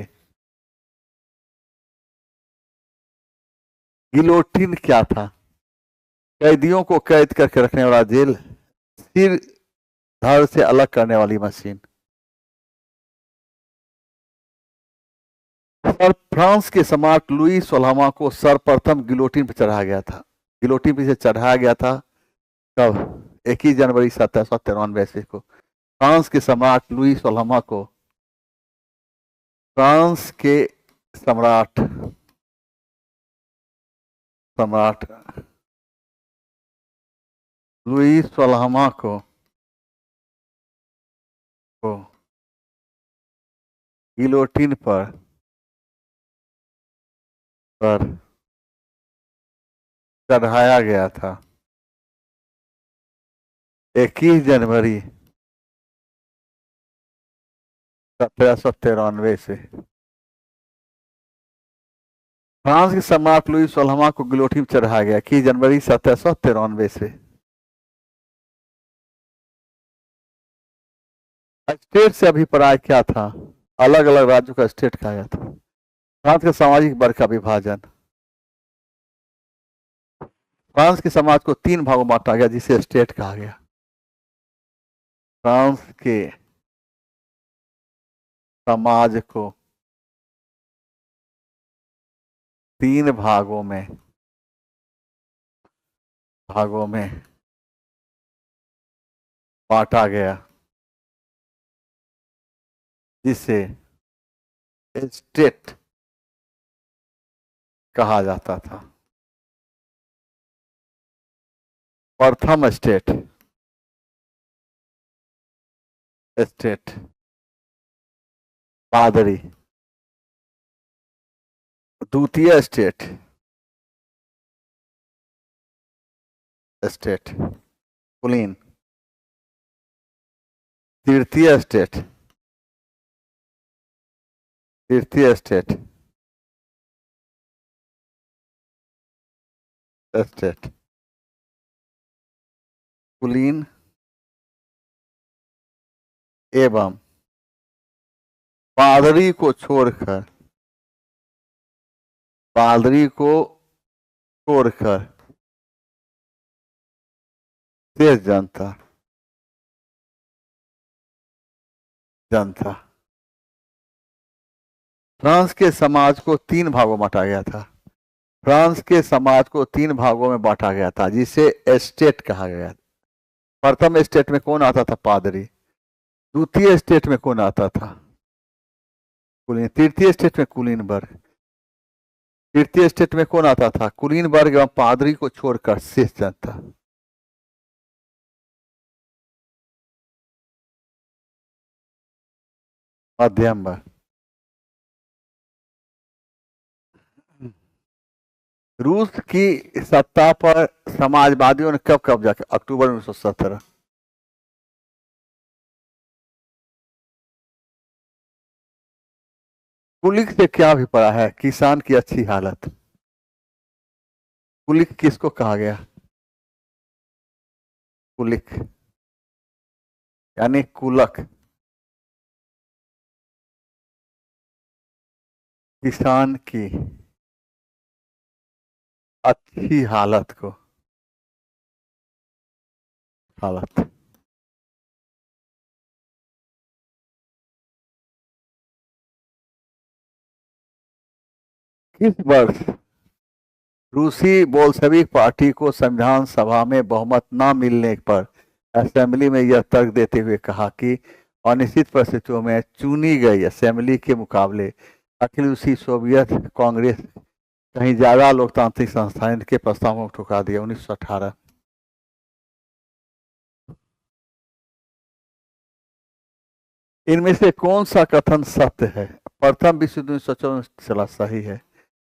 S1: गिलोटिन क्या था? कैदियों को कैद करके रखने वाला जेल, सिर धड़ से अलग करने वाली मशीन। सर फ्रांस के सम्राट लुई 16वां को सर्वप्रथम गिलोटिन पर चढ़ाया गया था। गिलोटिन पे से चढ़ाया गया था कब? 21 जनवरी 1793 ईस्वी को। फ्रांस के सम्राट लुई 16वां को, फ्रांस के सम्राट सम्राट लुई 16वां को गिलोटिन पर चढ़ाया गया था 21 जनवरी 1793 से। फ्रांस के सम्राट लुई 16वां को गिलोटिन चढ़ाया गया 21 जनवरी 1793 से। स्टेट से अभिप्राय क्या था? अलग अलग राज्यों का स्टेट कहा गया था। फ्रांस के सामाजिक वर्ग का विभाजन। फ्रांस के समाज को 3 भागों में बांटा गया जिसे स्टेट कहा गया। फ्रांस के समाज को 3 भागों में बांटा गया जिसे स्टेट कहा जाता था। प्रथम स्टेट पादरी। द्वितीय स्टेट कुलीन। तृतीय स्टेट कुलीन एवं पादरी को छोड़कर शेष जनता फ्रांस के समाज को 3 भागों में बांटा गया था। फ्रांस के समाज को 3 भागों में बांटा गया था जिसे स्टेट कहा गया। प्रथम स्टेट में कौन आता था? पादरी। द्वितीय स्टेट में कौन आता था? कुलीन। तृतीय स्टेट में कुलीन वर्ग। तृतीय स्टेट में कौन आता था? कुलीन वर्ग एवं पादरी को छोड़कर शेष जनता। मध्यम वर्ग। रूस की सत्ता पर समाजवादियों ने कब कब्जा किया? अक्टूबर 1917। कुलिक से क्या अभिप्राय है? किसान की अच्छी हालत। कुलिक किसको कहा गया? कुलिक यानी कुलक, किसान की अच्छी हालत को किस वर्ष रूसी बोल्शेविक पार्टी को संविधान सभा में बहुमत न मिलने पर असेंबली में यह तर्क देते हुए कहा कि अनिश्चित परिस्थितियों में चुनी गई असेंबली के मुकाबले अखिल रूसी सोवियत कांग्रेस कहीं ज्यादा लोकतांत्रिक संस्था के प्रस्तावों को ठुकरा दिया? 1918। इनमें से कौन सा कथन सत्य है? प्रथम विश्व युद्ध 1914 चला सही है।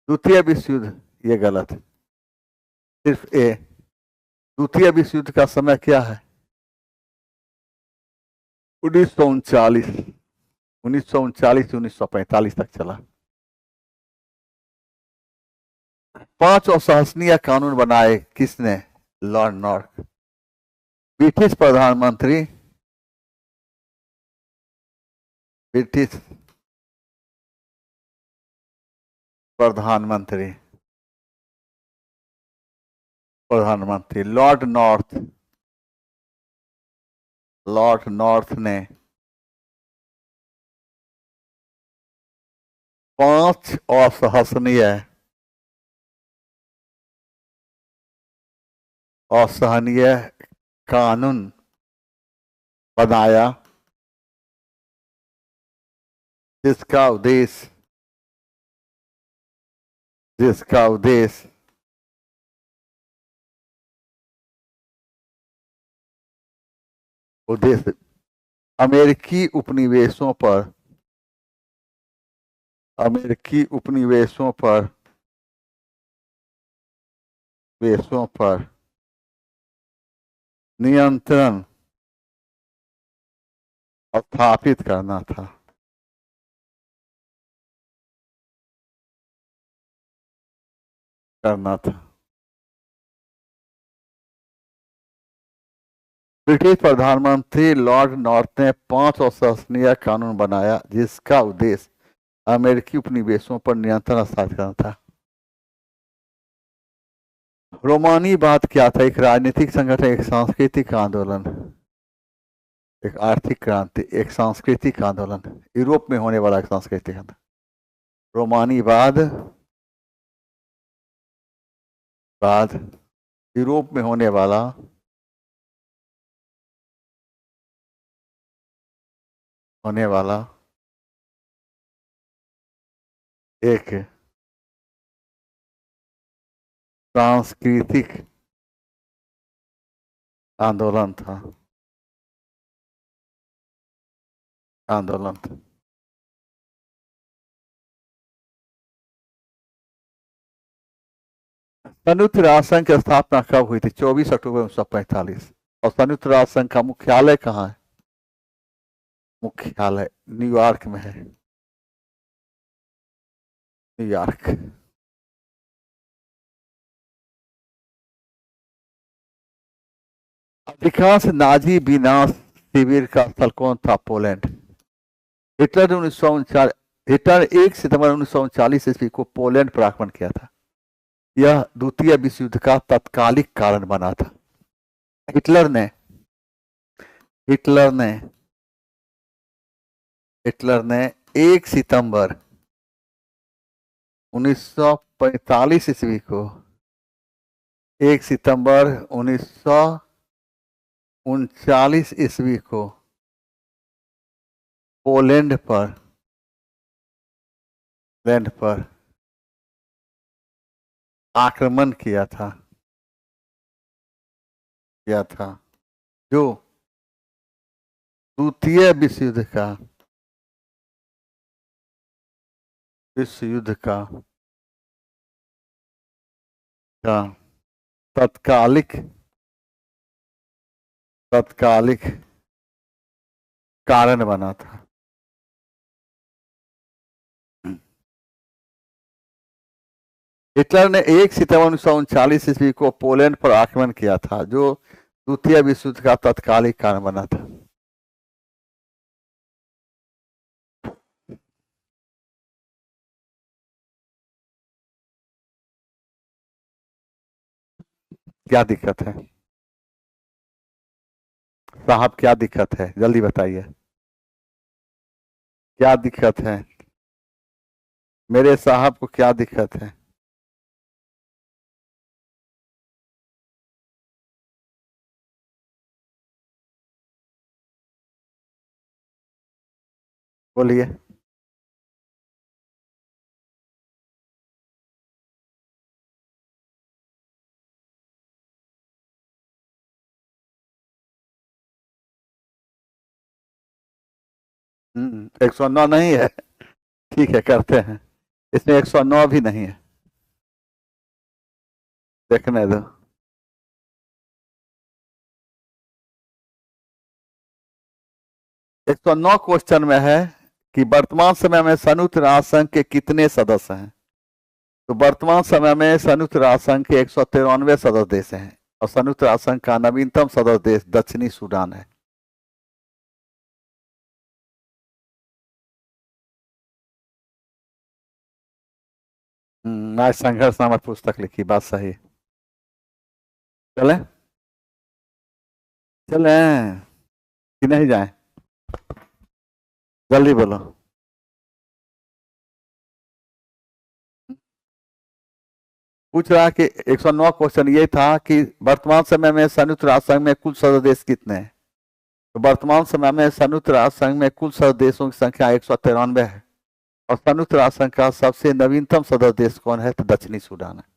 S1: द्वितीय विश्व युद्ध ये गलत है। सिर्फ ए। द्वितीय विश्व युद्ध का समय क्या है? 1939। 1939 से 1945 तक चला। 5 असहसनीय कानून बनाए किसने? Lord north. ब्रिटिश प्रधानमंत्री, ब्रिटिश प्रधानमंत्री प्रधानमंत्री लॉर्ड नॉर्थ, लॉर्ड नॉर्थ ने 5 असहसनीय असहनीय कानून बनाया जिसका उद्देश्य उद्देश्य अमेरिकी उपनिवेशों पर नियंत्रण स्थापित करना था। ब्रिटिश प्रधानमंत्री लॉर्ड नॉर्थ ने 5 असहसनीय कानून बनाया जिसका उद्देश्य अमेरिकी उपनिवेशों पर नियंत्रण स्थापित करना था। रोमानीवाद क्या था? एक राजनीतिक संगठन, एक सांस्कृतिक आंदोलन, एक आर्थिक क्रांति, एक सांस्कृतिक आंदोलन, यूरोप में होने वाला एक सांस्कृतिक आंदोलन। रोमानीवाद यूरोप में होने वाला एक सांस्कृतिक आंदोलन था। संयुक्त राष्ट्र संघ की स्थापना कब हुई थी? 24 अक्टूबर 1945। और संयुक्त राष्ट्र संघ का मुख्यालय कहाँ है? मुख्यालय न्यूयॉर्क में है। न्यूयॉर्क। अधिकांश नाजी विनाश शिविर का स्थल कौन था? पोलैंड। हिटलर 1 सितंबर 1939 ईस्वी को पोलैंड पर आक्रमण किया था। यह द्वितीय विश्व युद्ध का तत्कालिक कारण बना था। हिटलर ने 1 सितंबर 1945 ईस्वी को 1 सितंबर 1939 ईस्वी को पोलैंड पर आक्रमण किया था जो द्वितीय विश्व युद्ध का तत्कालिक कारण बना था। हिटलर ने 1 सितंबर 1939 ईस्वी को पोलैंड पर आक्रमण किया था जो द्वितीय विश्व युद्ध का तत्कालिक कारण बना था। क्या दिक्कत है साहब? क्या दिक्कत है? जल्दी बताइए, क्या दिक्कत है? मेरे साहब को क्या दिक्कत है? बोलिए। हम्म, 109 नहीं है। ठीक है, करते हैं। इसमें 109 भी नहीं है, देखने दो। 109 क्वेश्चन में है कि वर्तमान समय में संयुक्त राष्ट्र संघ के कितने सदस्य हैं। तो वर्तमान समय में संयुक्त राष्ट्र संघ के 193 सदस्य देश हैं और संयुक्त राष्ट्र संघ का नवीनतम सदस्य देश दक्षिणी सूडान है। आज संघर्ष नामक पुस्तक लिखी, बात सही। चले चले कि नहीं जाए, जल्दी बोलो। पूछ रहा कि 109 क्वेश्चन ये था कि वर्तमान समय में संयुक्त राष्ट्र संघ में कुल सदस्य देश कितने हैं। तो वर्तमान समय में संयुक्त राष्ट्र संघ में कुल सदस्य देशों की संख्या 193 है और संयुक्त राष्ट्र संघ का सबसे नवीनतम सदस्य देश कौन है, तो दक्षिणी सूडान है।